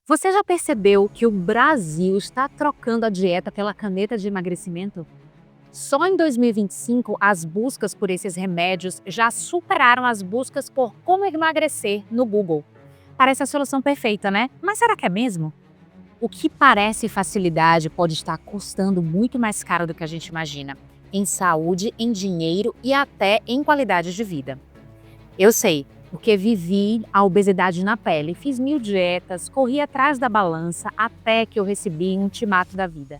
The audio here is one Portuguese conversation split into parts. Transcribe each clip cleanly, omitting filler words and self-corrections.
Você já percebeu que o Brasil está trocando a dieta pela caneta de emagrecimento? Só em 2025, as buscas por esses remédios já superaram as buscas por como emagrecer no Google. Parece a solução perfeita, né? Mas será que é mesmo? O que parece facilidade pode estar custando muito mais caro do que a gente imagina, em saúde, em dinheiro e até em qualidade de vida. Eu sei, porque vivi a obesidade na pele, fiz 1000 dietas, corri atrás da balança até que eu recebi um ultimato da vida.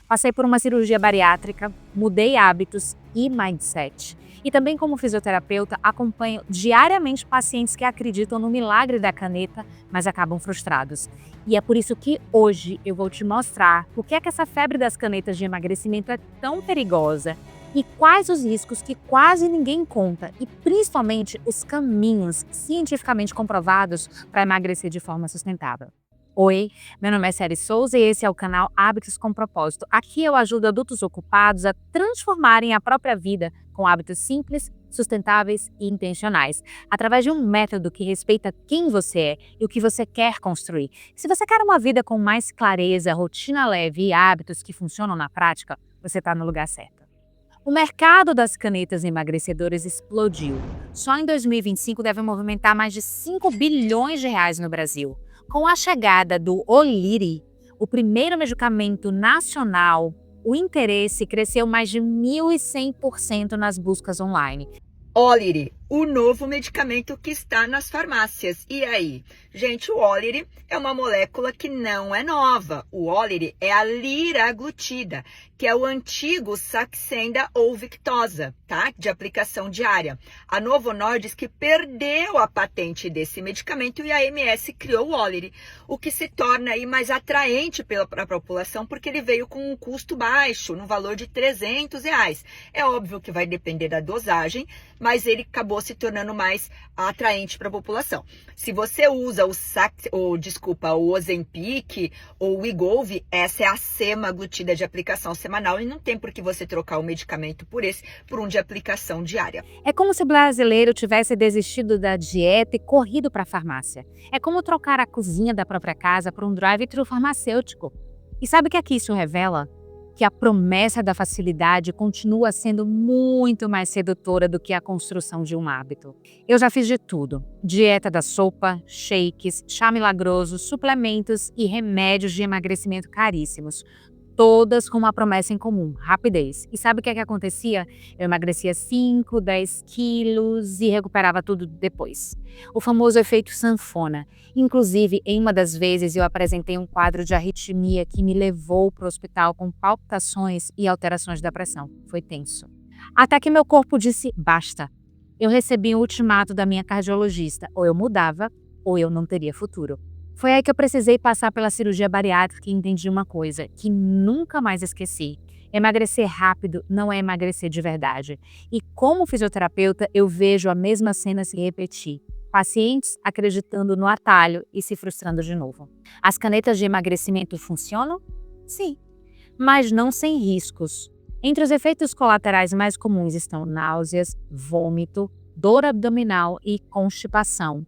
Passei por uma cirurgia bariátrica, mudei hábitos e mindset. E também como fisioterapeuta, acompanho diariamente pacientes que acreditam no milagre da caneta, mas acabam frustrados. E é por isso que hoje eu vou te mostrar por que é que essa febre das canetas de emagrecimento é tão perigosa e quais os riscos que quase ninguém conta e principalmente os caminhos cientificamente comprovados para emagrecer de forma sustentável. Oi, meu nome é Seri Souza e esse é o canal Hábitos com Propósito. Aqui eu ajudo adultos ocupados a transformarem a própria vida com hábitos simples, sustentáveis e intencionais, através de um método que respeita quem você é e o que você quer construir. Se você quer uma vida com mais clareza, rotina leve e hábitos que funcionam na prática, você está no lugar certo. O mercado das canetas emagrecedoras explodiu. Só em 2025 deve movimentar mais de 5 bilhões de reais no Brasil. Com a chegada do Oliri, o primeiro medicamento nacional, o interesse cresceu mais de 1.100% nas buscas online. Oliri, o novo medicamento que está nas farmácias. E aí? Gente, o Oliri é uma molécula que não é nova. O Oliri é a liraglutida, que é o antigo Saxenda ou Victoza, tá? De aplicação diária. A Novo Nordisk perdeu a patente desse medicamento e a AMS criou o Oliri, o que se torna aí mais atraente para a população porque ele veio com um custo baixo, no valor de R$300. É óbvio que vai depender da dosagem, mas ele acabou se tornando mais atraente para a população. Se você usa o Ozempic ou o Wegovy, essa é a semaglutida de aplicação semanal e não tem por que você trocar o medicamento por um de aplicação diária. É como se o brasileiro tivesse desistido da dieta e corrido para a farmácia. É como trocar a cozinha da própria casa por um drive-thru farmacêutico. E sabe o que isso revela? Que a promessa da facilidade continua sendo muito mais sedutora do que a construção de um hábito. Eu já fiz de tudo: dieta da sopa, shakes, chá milagroso, suplementos e remédios de emagrecimento caríssimos. Todas com uma promessa em comum: rapidez. E sabe o que acontecia? Eu emagrecia 5, 10 quilos e recuperava tudo depois. O famoso efeito sanfona. Inclusive, em uma das vezes eu apresentei um quadro de arritmia que me levou para o hospital com palpitações e alterações da pressão. Foi tenso. Até que meu corpo disse basta. Eu recebi um ultimato da minha cardiologista: ou eu mudava, ou eu não teria futuro. Foi aí que eu precisei passar pela cirurgia bariátrica e entendi uma coisa que nunca mais esqueci. Emagrecer rápido não é emagrecer de verdade. E como fisioterapeuta, eu vejo a mesma cena se repetir. Pacientes acreditando no atalho e se frustrando de novo. As canetas de emagrecimento funcionam? Sim, mas não sem riscos. Entre os efeitos colaterais mais comuns estão náuseas, vômito, dor abdominal e constipação.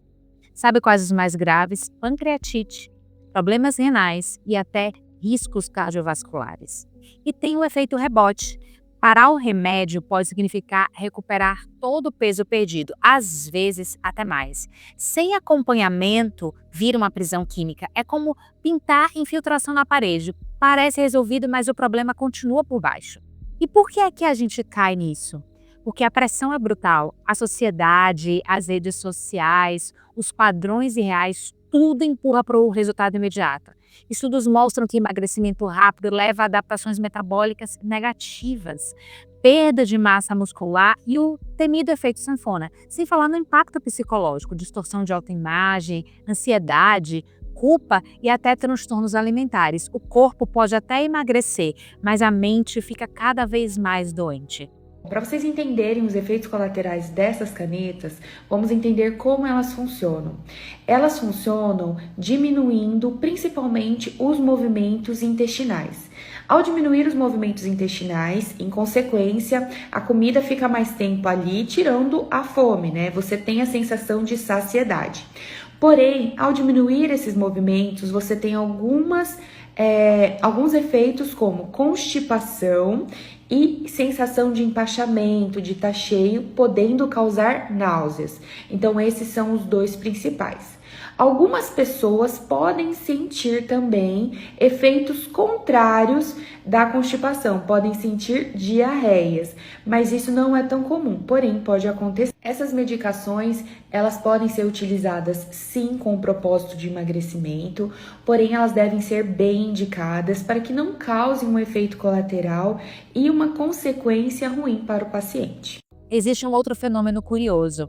Sabe quais os mais graves? Pancreatite, problemas renais e até riscos cardiovasculares. E tem o efeito rebote. Parar o remédio pode significar recuperar todo o peso perdido, às vezes até mais. Sem acompanhamento, vira uma prisão química. É como pintar infiltração na parede. Parece resolvido, mas o problema continua por baixo. E por que é que a gente cai nisso? Porque a pressão é brutal, a sociedade, as redes sociais, os padrões irreais, tudo empurra para o resultado imediato. Estudos mostram que emagrecimento rápido leva a adaptações metabólicas negativas, perda de massa muscular e o temido efeito sanfona, sem falar no impacto psicológico, distorção de autoimagem, ansiedade, culpa e até transtornos alimentares. O corpo pode até emagrecer, mas a mente fica cada vez mais doente. Para vocês entenderem os efeitos colaterais dessas canetas, vamos entender como elas funcionam. Elas funcionam diminuindo principalmente os movimentos intestinais. Ao diminuir os movimentos intestinais, em consequência, a comida fica mais tempo ali, tirando a fome, né? Você tem a sensação de saciedade. Porém, ao diminuir esses movimentos, você tem alguns efeitos como constipação e sensação de empachamento, de estar cheio, podendo causar náuseas. Então, esses são os dois principais. Algumas pessoas podem sentir também efeitos contrários da constipação, podem sentir diarreias, mas isso não é tão comum, porém pode acontecer. Essas medicações, elas podem ser utilizadas sim com o propósito de emagrecimento, porém elas devem ser bem indicadas para que não causem um efeito colateral e uma consequência ruim para o paciente. Existe um outro fenômeno curioso.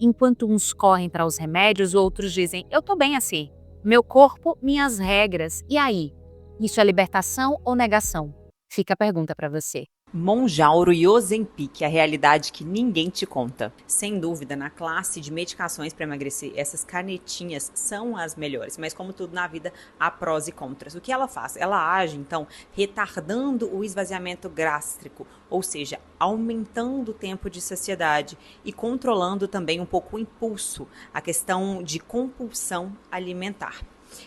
Enquanto uns correm para os remédios, outros dizem, eu tô bem assim. Meu corpo, minhas regras. E aí? Isso é libertação ou negação? Fica a pergunta para você. Monjauro e Ozempic, a realidade que ninguém te conta. Sem dúvida, na classe de medicações para emagrecer, essas canetinhas são as melhores, mas como tudo na vida, há prós e contras. O que ela faz? Ela age, então, retardando o esvaziamento gástrico, ou seja, aumentando o tempo de saciedade e controlando também um pouco o impulso, a questão de compulsão alimentar.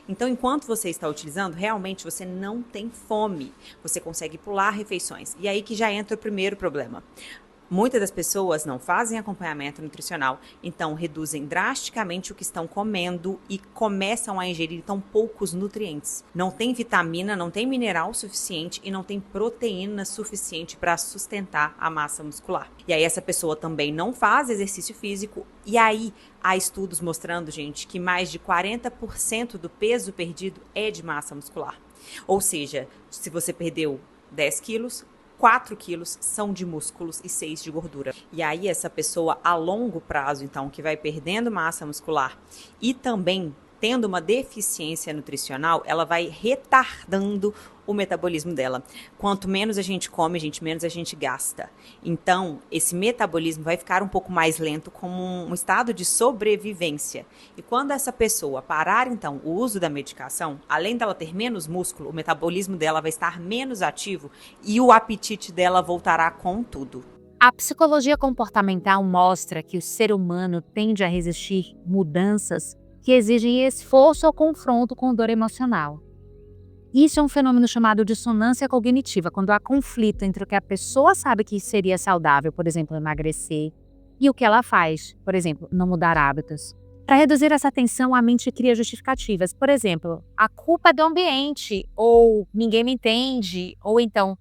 Então, enquanto você está utilizando, realmente você não tem fome. Você consegue pular refeições. E aí que já entra o primeiro problema. Muitas das pessoas não fazem acompanhamento nutricional, então reduzem drasticamente o que estão comendo e começam a ingerir tão poucos nutrientes. Não tem vitamina, não tem mineral suficiente e não tem proteína suficiente para sustentar a massa muscular. E aí essa pessoa também não faz exercício físico e aí há estudos mostrando, gente, que mais de 40% do peso perdido é de massa muscular. Ou seja, se você perdeu 10 quilos, 4 quilos são de músculos e 6 de gordura. E aí essa pessoa a longo prazo, então, que vai perdendo massa muscular e também tendo uma deficiência nutricional, ela vai retardando o metabolismo dela. Quanto menos a gente come, menos a gente gasta. Então, esse metabolismo vai ficar um pouco mais lento como um estado de sobrevivência. E quando essa pessoa parar, então, o uso da medicação, além dela ter menos músculo, o metabolismo dela vai estar menos ativo e o apetite dela voltará com tudo. A psicologia comportamental mostra que o ser humano tende a resistir mudanças que exigem esforço ou confronto com dor emocional. Isso é um fenômeno chamado dissonância cognitiva, quando há conflito entre o que a pessoa sabe que seria saudável, por exemplo, emagrecer, e o que ela faz, por exemplo, não mudar hábitos. Para reduzir essa tensão, a mente cria justificativas. Por exemplo, a culpa é do ambiente, ou ninguém me entende, ou então,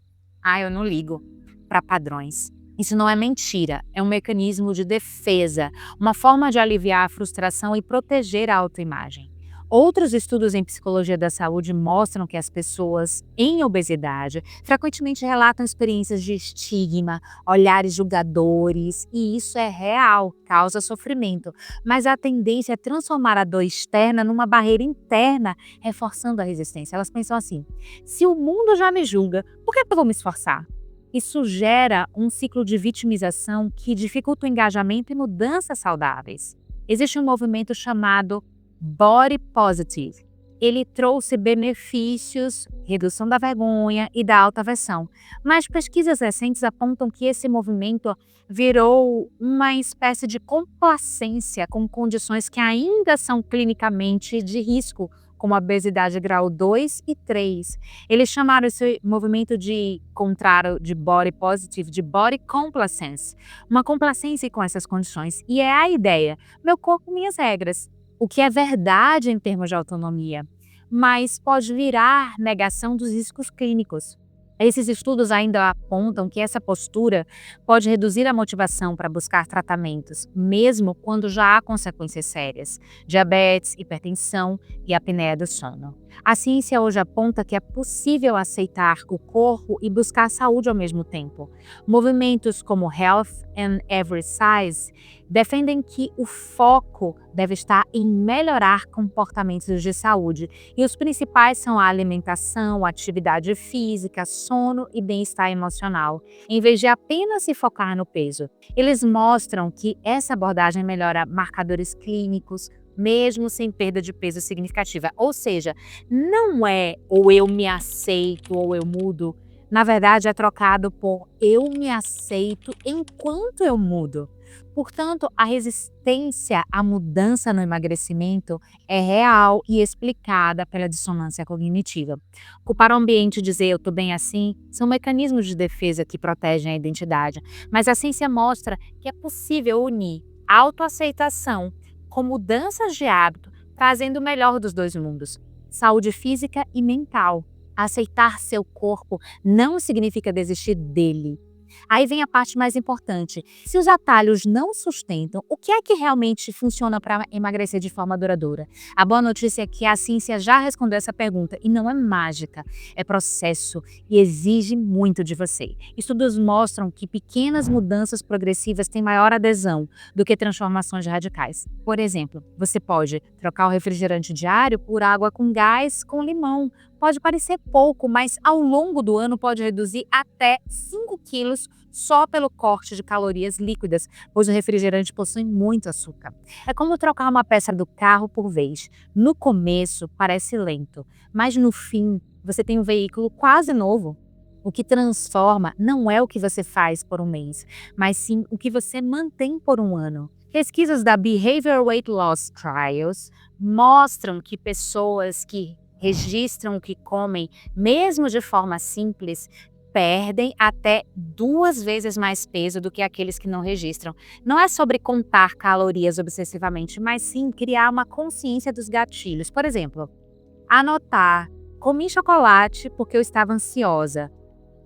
eu não ligo, para padrões. Isso não é mentira, é um mecanismo de defesa, uma forma de aliviar a frustração e proteger a autoimagem. Outros estudos em psicologia da saúde mostram que as pessoas em obesidade frequentemente relatam experiências de estigma, olhares julgadores, e isso é real, causa sofrimento. Mas a tendência é transformar a dor externa numa barreira interna, reforçando a resistência. Elas pensam assim, se o mundo já me julga, por que eu vou me esforçar? Isso gera um ciclo de vitimização que dificulta o engajamento e mudanças saudáveis. Existe um movimento chamado Body Positive. Ele trouxe benefícios, redução da vergonha e da autoaversão. Mas pesquisas recentes apontam que esse movimento virou uma espécie de complacência com condições que ainda são clinicamente de risco, como a obesidade grau 2 e 3. Eles chamaram esse movimento de contrário de body positive, de body complacence. Uma complacência com essas condições. E é a ideia, meu corpo, minhas regras. O que é verdade em termos de autonomia, mas pode virar negação dos riscos clínicos. Esses estudos ainda apontam que essa postura pode reduzir a motivação para buscar tratamentos, mesmo quando já há consequências sérias, diabetes, hipertensão e apneia do sono. A ciência hoje aponta que é possível aceitar o corpo e buscar saúde ao mesmo tempo. Movimentos como Health and Every Size defendem que o foco deve estar em melhorar comportamentos de saúde, e os principais são a alimentação, atividade física, sono e bem-estar emocional, em vez de apenas se focar no peso. Eles mostram que essa abordagem melhora marcadores clínicos, mesmo sem perda de peso significativa. Ou seja, não é ou eu me aceito ou eu mudo. Na verdade, é trocado por eu me aceito enquanto eu mudo. Portanto, a resistência à mudança no emagrecimento é real e explicada pela dissonância cognitiva. Culpar o ambiente e dizer eu tô bem assim são mecanismos de defesa que protegem a identidade, mas a ciência mostra que é possível unir autoaceitação com mudanças de hábito, trazendo o melhor dos dois mundos, saúde física e mental. Aceitar seu corpo não significa desistir dele. Aí vem a parte mais importante. Se os atalhos não sustentam, o que é que realmente funciona para emagrecer de forma duradoura? A boa notícia é que a ciência já respondeu essa pergunta e não é mágica, é processo e exige muito de você. Estudos mostram que pequenas mudanças progressivas têm maior adesão do que transformações radicais. Por exemplo, você pode trocar o refrigerante diário por água com gás com limão. Pode parecer pouco, mas ao longo do ano pode reduzir até 5 quilos só pelo corte de calorias líquidas, pois o refrigerante possui muito açúcar. É como trocar uma peça do carro por vez. No começo parece lento, mas no fim você tem um veículo quase novo. O que transforma não é o que você faz por um mês, mas sim o que você mantém por um ano. Pesquisas da Behavioral Weight Loss Trials mostram que pessoas que registram o que comem, mesmo de forma simples, perdem até 2 vezes mais peso do que aqueles que não registram. Não é sobre contar calorias obsessivamente, mas sim criar uma consciência dos gatilhos. Por exemplo, anotar: comi chocolate porque eu estava ansiosa,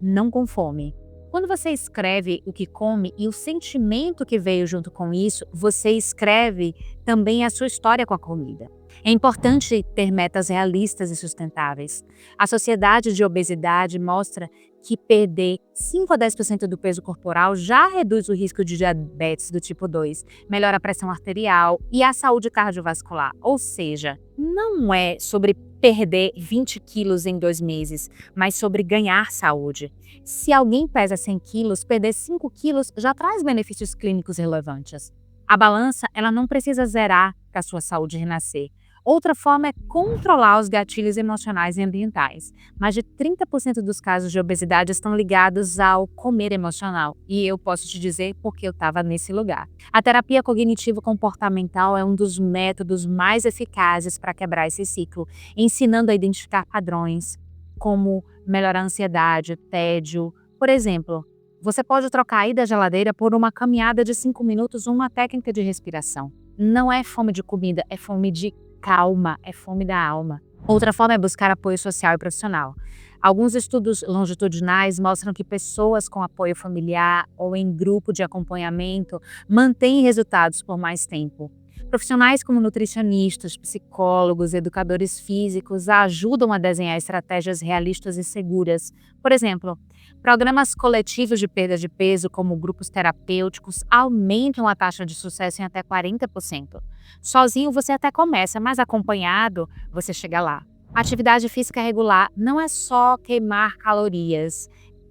não com fome. Quando você escreve o que come e o sentimento que veio junto com isso, você escreve também a sua história com a comida. É importante ter metas realistas e sustentáveis. A Sociedade de Obesidade mostra que perder 5 a 10% do peso corporal já reduz o risco de diabetes do tipo 2, melhora a pressão arterial e a saúde cardiovascular. Ou seja, não é sobre perder 20 quilos em 2 meses, mas sobre ganhar saúde. Se alguém pesa 100 quilos, perder 5 quilos já traz benefícios clínicos relevantes. A balança, ela não precisa zerar para a sua saúde renascer. Outra forma é controlar os gatilhos emocionais e ambientais. Mais de 30% dos casos de obesidade estão ligados ao comer emocional. E eu posso te dizer porque eu estava nesse lugar. A terapia cognitivo-comportamental é um dos métodos mais eficazes para quebrar esse ciclo, ensinando a identificar padrões, como melhorar a ansiedade, tédio. Por exemplo, você pode trocar a ida à geladeira por uma caminhada de 5 minutos ou uma técnica de respiração. Não é fome de comida, é fome de calma, é fome da alma. Outra forma é buscar apoio social e profissional. Alguns estudos longitudinais mostram que pessoas com apoio familiar ou em grupo de acompanhamento mantêm resultados por mais tempo. Profissionais como nutricionistas, psicólogos, educadores físicos ajudam a desenhar estratégias realistas e seguras. Por exemplo, programas coletivos de perda de peso, como grupos terapêuticos, aumentam a taxa de sucesso em até 40%. Sozinho você até começa, mas acompanhado você chega lá. Atividade física regular não é só queimar calorias.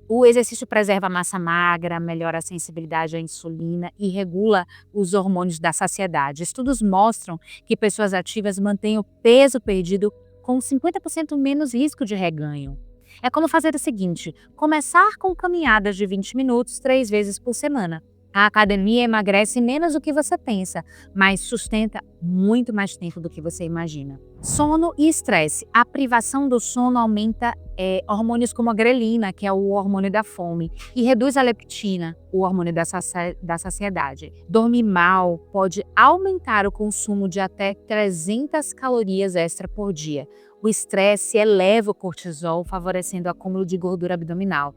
O exercício preserva a massa magra, melhora a sensibilidade à insulina e regula os hormônios da saciedade. Estudos mostram que pessoas ativas mantêm o peso perdido com 50% menos risco de reganho. É como fazer o seguinte: começar com caminhadas de 20 minutos 3 vezes por semana. A academia emagrece menos do que você pensa, mas sustenta muito mais tempo do que você imagina. Sono e estresse. A privação do sono aumenta hormônios como a grelina, que é o hormônio da fome, e reduz a leptina, o hormônio da saciedade. Dormir mal pode aumentar o consumo de até 300 calorias extra por dia. O estresse eleva o cortisol, favorecendo o acúmulo de gordura abdominal.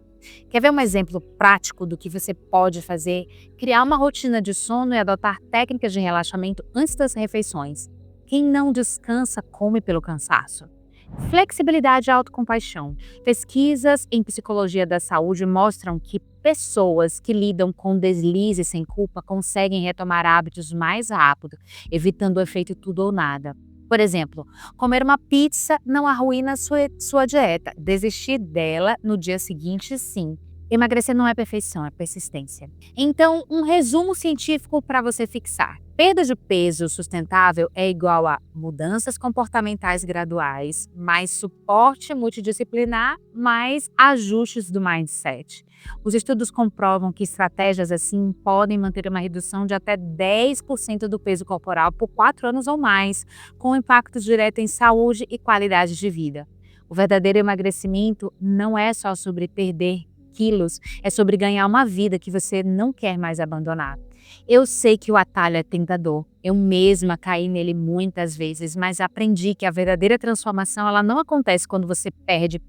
Quer ver um exemplo prático do que você pode fazer? Criar uma rotina de sono e adotar técnicas de relaxamento antes das refeições. Quem não descansa, come pelo cansaço. Flexibilidade e autocompaixão. Pesquisas em psicologia da saúde mostram que pessoas que lidam com deslizes sem culpa conseguem retomar hábitos mais rápido, evitando o efeito tudo ou nada. Por exemplo, comer uma pizza não arruína sua dieta. Desistir dela no dia seguinte, sim. Emagrecer não é perfeição, é persistência. Então, um resumo científico para você fixar. Perda de peso sustentável é igual a mudanças comportamentais graduais, mais suporte multidisciplinar, mais ajustes do mindset. Os estudos comprovam que estratégias assim podem manter uma redução de até 10% do peso corporal por 4 anos ou mais, com impacto direto em saúde e qualidade de vida. O verdadeiro emagrecimento não é só sobre perder quilos, é sobre ganhar uma vida que você não quer mais abandonar. Eu sei que o atalho é tentador, eu mesma caí nele muitas vezes, mas aprendi que a verdadeira transformação ela não acontece quando você perde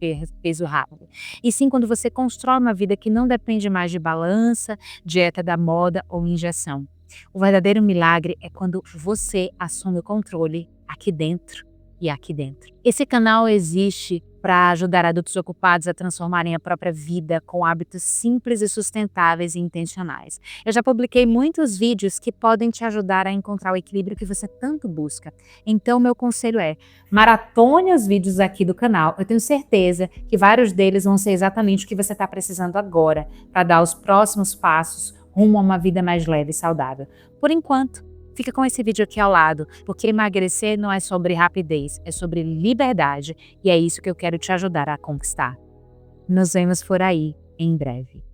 peso rápido, e sim quando você constrói uma vida que não depende mais de balança, dieta da moda ou injeção. O verdadeiro milagre é quando você assume o controle aqui dentro e aqui dentro. Esse canal existe para ajudar adultos ocupados a transformarem a própria vida com hábitos simples e sustentáveis e intencionais. Eu já publiquei muitos vídeos que podem te ajudar a encontrar o equilíbrio que você tanto busca. Então, meu conselho é, maratone os vídeos aqui do canal. Eu tenho certeza que vários deles vão ser exatamente o que você está precisando agora para dar os próximos passos rumo a uma vida mais leve e saudável. Por enquanto, fica com esse vídeo aqui ao lado, porque emagrecer não é sobre rapidez, é sobre liberdade e é isso que eu quero te ajudar a conquistar. Nos vemos por aí em breve.